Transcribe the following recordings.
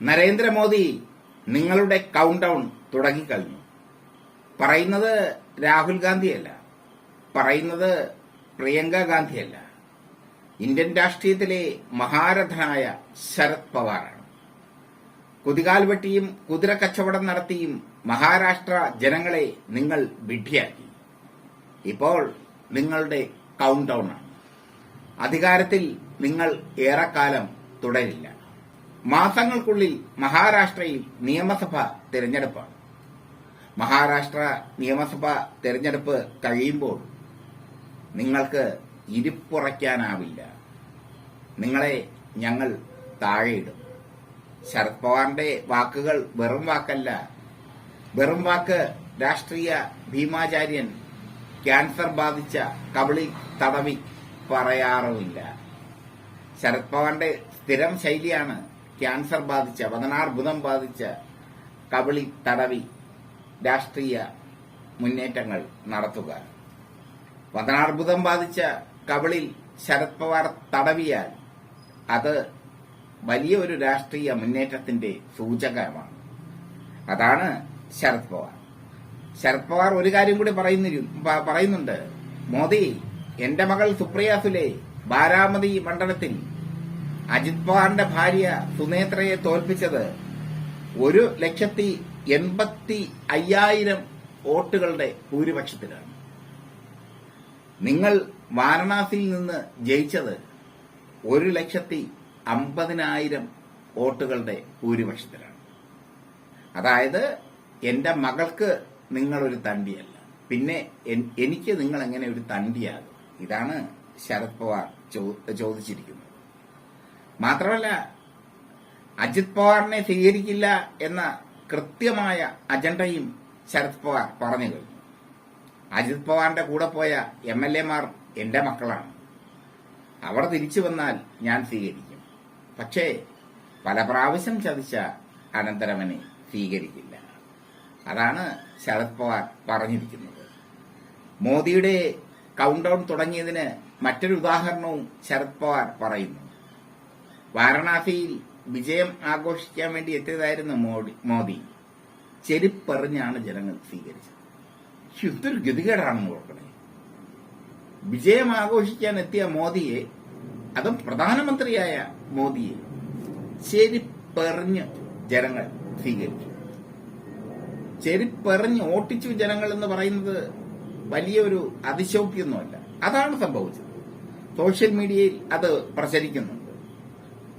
നരേന്ദ്രമോദി നിങ്ങളുടെ count down തുടങ്ങിക്കഴിഞ്ഞു. പറയുന്നത് രാഹുൽ ഗാന്ധിയല്ല, പറയുന്നത് പ്രിയങ്ക ഗാന്ധിയല്ല, ഇന്ത്യൻ രാഷ്ട്രീയത്തിലെ മഹാരഥനായ ശരത് പവാറാണ്. കുതികാൽ വെട്ടിയും കുതിര കച്ചവടം നടത്തിയും മഹാരാഷ്ട്ര ജനങ്ങളെ നിങ്ങൾ വിഡ്ഢിയാക്കി. ഇപ്പോൾ നിങ്ങളുടെ കൗണ്ട് ഡൗൺ ആണ്. അധികാരത്തിൽ നിങ്ങൾ ഏറെക്കാലം തുടരില്ല. മാസങ്ങൾക്കുള്ളിൽ മഹാരാഷ്ട്രയിൽ നിയമസഭാ തെരഞ്ഞെടുപ്പാണ്. മഹാരാഷ്ട്ര നിയമസഭാ തെരഞ്ഞെടുപ്പ് കഴിയുമ്പോൾ നിങ്ങൾക്ക് ഇരിപ്പുറയ്ക്കാനാവില്ല. നിങ്ങളെ ഞങ്ങൾ താഴെയിടും. ശരത് പവാറിന്റെ വാക്കുകൾ വെറും വാക്കല്ല. വെറും വാക്ക് രാഷ്ട്രീയ ഭീമാചാര്യൻ ക്യാൻസർ ബാധിച്ച കബളി തടവി പറയാറുമില്ല. ശരത് പവാറിന്റെ സ്ഥിരം ശൈലിയാണ് ക്യാൻസർ ബാധിച്ച, വദനാർബുദം ബാധിച്ച കബളി തടവി രാഷ്ട്രീയ മുന്നേറ്റങ്ങൾ നടത്തുക. വദനാർബുദം ബാധിച്ച കബളിൽ ശരത് പവാർ തടവിയാൽ അത് വലിയ ഒരു രാഷ്ട്രീയ മുന്നേറ്റത്തിന്റെ സൂചകമാണ്. അതാണ് ശരത് പവാർ. ശരത് പവാർ ഒരു കാര്യം കൂടി പറയുന്നുണ്ട്. മോദി, എന്റെ മകൾ സുപ്രിയ സുലെ ബാരാമതി മണ്ഡലത്തിൽ അജിത് പവാറിന്റെ ഭാര്യ സുനേത്രയെ തോൽപ്പിച്ചത് 1,85,000 വോട്ടുകളുടെ ഭൂരിപക്ഷത്തിലാണ്. നിങ്ങൾ വാരണാസിയിൽ നിന്ന് ജയിച്ചത് 1,50,000 വോട്ടുകളുടെ ഭൂരിപക്ഷത്തിലാണ്. അതായത് എന്റെ മകൾക്ക് നിങ്ങളൊരു തണ്ടിയല്ല, പിന്നെ എനിക്ക് നിങ്ങൾ എങ്ങനെ ഒരു തണ്ടിയാകും? ഇതാണ് ശരത് പവാർ ചോദിച്ചിരിക്കുന്നത്. മാത്രമല്ല, അജിത് പവാറിനെ സ്വീകരിക്കില്ല എന്ന കൃത്യമായ അജണ്ടയും ശരത് പവാർ പറഞ്ഞു കഴിഞ്ഞു. അജിത് പവാറിന്റെ കൂടെ പോയ MLA-മാർ എന്റെ മക്കളാണ്. അവർ തിരിച്ചു വന്നാൽ ഞാൻ സ്വീകരിക്കും. പക്ഷേ പല പ്രാവശ്യം ചതിച്ച അനന്തരവനെ സ്വീകരിക്കില്ല. അതാണ് ശരത് പവാർ പറഞ്ഞിരിക്കുന്നത്. മോദിയുടെ കൗണ്ട് ഡൗൺ തുടങ്ങിയതിന് മറ്റൊരു ഉദാഹരണവും ശരത് പവാർ പറയുന്നു. വാരണാസിയിൽ വിജയം ആഘോഷിക്കാൻ വേണ്ടി എത്തിയതായിരുന്നു മോദി. ചെരിപ്പറിഞ്ഞാണ് ജനങ്ങൾ സ്വീകരിച്ചത്. ഇതൊരു ഗതികേടാണെന്ന് ഓർക്കണേ. വിജയം ആഘോഷിക്കാൻ എത്തിയ മോദിയെ, അതും പ്രധാനമന്ത്രിയായ മോദിയെ, ചെരിപ്പറിഞ്ഞ് ജനങ്ങൾ സ്വീകരിച്ചു. ചെരിപ്പറിഞ്ഞ് ഓട്ടിച്ചു ജനങ്ങൾ എന്ന് പറയുന്നത് വലിയൊരു അതിശോക്തിയൊന്നുമല്ല. അതാണ് സംഭവിച്ചത്. സോഷ്യൽ മീഡിയയിൽ അത് പ്രചരിക്കുന്നുണ്ട്.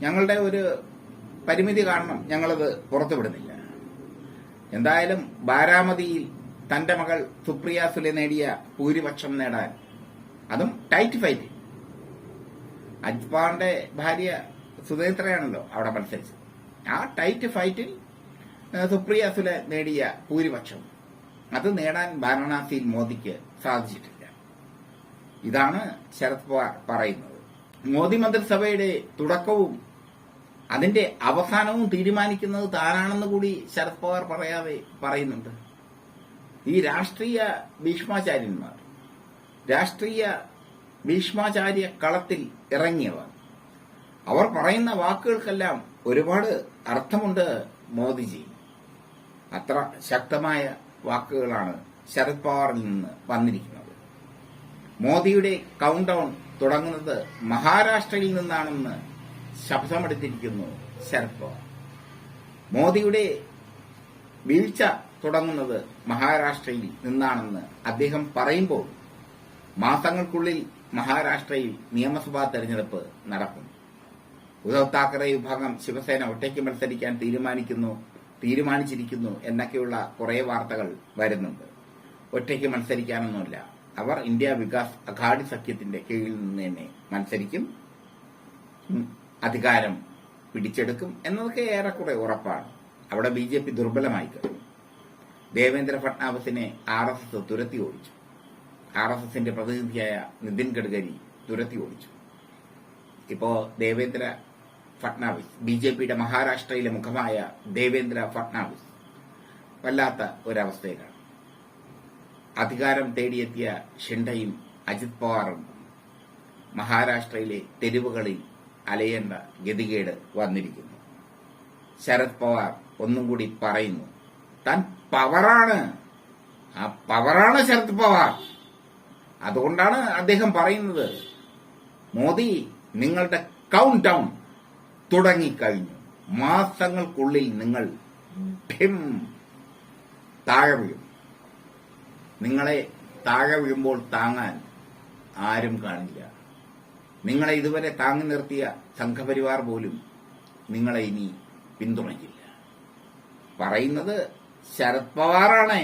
ഞങ്ങളുടെ ഒരു പരിമിതി കാരണം ഞങ്ങളത് പുറത്തുവിടുന്നില്ല. എന്തായാലും ബാരാമതിയിൽ തന്റെ മകൾ സുപ്രിയ സുലെ നേടിയ ഭൂരിപക്ഷം നേടാൻ, അതും ടൈറ്റ് ഫൈറ്റ്, അജിത് പവാറിന്റെ ഭാര്യ സുനേത്രയാണല്ലോ അവിടെ മത്സരിച്ചത്. ആ ടൈറ്റ് ഫൈറ്റിൽ സുപ്രിയ സുലെ നേടിയ ഭൂരിപക്ഷം അത് നേടാൻ വാരണാസിയിൽ മോദിക്ക് സാധിച്ചിട്ടില്ല. ഇതാണ് ശരത് പവാർ പറയുന്നത്. മോദി മന്ത്രിസഭയുടെ തുടക്കവും അതിന്റെ അവസാനവും തീരുമാനിക്കുന്നത് താനാണെന്ന് കൂടി ശരത് പവാർ പറയാതെ പറയുന്നുണ്ട്. ഈ രാഷ്ട്രീയ ഭീഷ്മാചാര്യന്മാർ, രാഷ്ട്രീയ ഭീഷ്മാചാര്യ കളത്തിൽ ഇറങ്ങിയവർ, അവർ പറയുന്ന വാക്കുകൾക്കെല്ലാം ഒരുപാട് അർത്ഥമുണ്ട്. മോദിജി, അത്ര ശക്തമായ വാക്കുകളാണ് ശരത് പവാറിൽ നിന്ന് വന്നിരിക്കുന്നത്. മോദിയുടെ കൗണ്ട് ഡൗൺ തുടങ്ങുന്നത് മഹാരാഷ്ട്രയിൽ നിന്നാണെന്ന് ശബ്ദമെടുത്തിരിക്കുന്നു ശരത് പവാർ. മോദിയുടെ വീഴ്ച തുടങ്ങുന്നത് മഹാരാഷ്ട്രയിൽ നിന്നാണെന്ന് അദ്ദേഹം പറയുമ്പോൾ മാസങ്ങൾക്കുള്ളിൽ മഹാരാഷ്ട്രയിൽ നിയമസഭാ തെരഞ്ഞെടുപ്പ് നടക്കും. ഉദ്ധവ് താക്കറെ വിഭാഗം ശിവസേന ഒറ്റയ്ക്ക് മത്സരിക്കാൻ തീരുമാനിച്ചിരിക്കുന്നു എന്നൊക്കെയുള്ള കുറെ വാർത്തകൾ വരുന്നുണ്ട്. ഒറ്റയ്ക്ക് മത്സരിക്കാനൊന്നുമില്ല. അവർ ഇന്ത്യ വികാസ് അഘാഡി സഖ്യത്തിന്റെ കീഴിൽ നിന്ന് തന്നെ മത്സരിക്കും, അധികാരം പിടിച്ചെടുക്കും എന്നതൊക്കെ ഏറെക്കുറെ ഉറപ്പാണ്. അവിടെ BJP ദുർബലമായി കഴിഞ്ഞു. ദേവേന്ദ്ര ഫട്നാവിസിനെ RSS തുരത്തി ഓടിച്ചു. RSSന്റെ പ്രതിനിധിയായ നിതിൻ ഗഡ്കരി തുരത്തി ഓടിച്ചു. ഇപ്പോ ദേവേന്ദ്ര ഫട്നാവിസ്, BJPയുടെ മഹാരാഷ്ട്രയിലെ മുഖമായ ദേവേന്ദ്ര ഫട്നാവിസ് വല്ലാത്ത ഒരവസ്ഥയിലാണ്. അധികാരം തേടിയെത്തിയ ഷിൻഡയും അജിത് പവാറും മഹാരാഷ്ട്രയിലെ തെരുവുകളിൽ അലയേണ്ട ഗതികേട് വന്നിരിക്കുന്നു. ശരത് പവാർ ഒന്നും കൂടി പറയുന്നു. താൻ പവറാണ്, ആ പവറാണ് ശരത് പവാർ. അതുകൊണ്ടാണ് അദ്ദേഹം പറയുന്നത്, മോദി നിങ്ങളുടെ കൗണ്ട് ഡൗൺ തുടങ്ങിക്കഴിഞ്ഞു, മാസങ്ങൾക്കുള്ളിൽ നിങ്ങൾ താഴെ വീഴും. നിങ്ങളെ താഴെ വീഴുമ്പോൾ താങ്ങാൻ ആരും കാണില്ല. നിങ്ങളെ ഇതുവരെ താങ്ങി നിർത്തിയ സംഘപരിവാർ പോലും നിങ്ങളെ ഇനി പിന്തുണയ്ക്കില്ല. പറയുന്നത് ശരത് പവാറാണേ.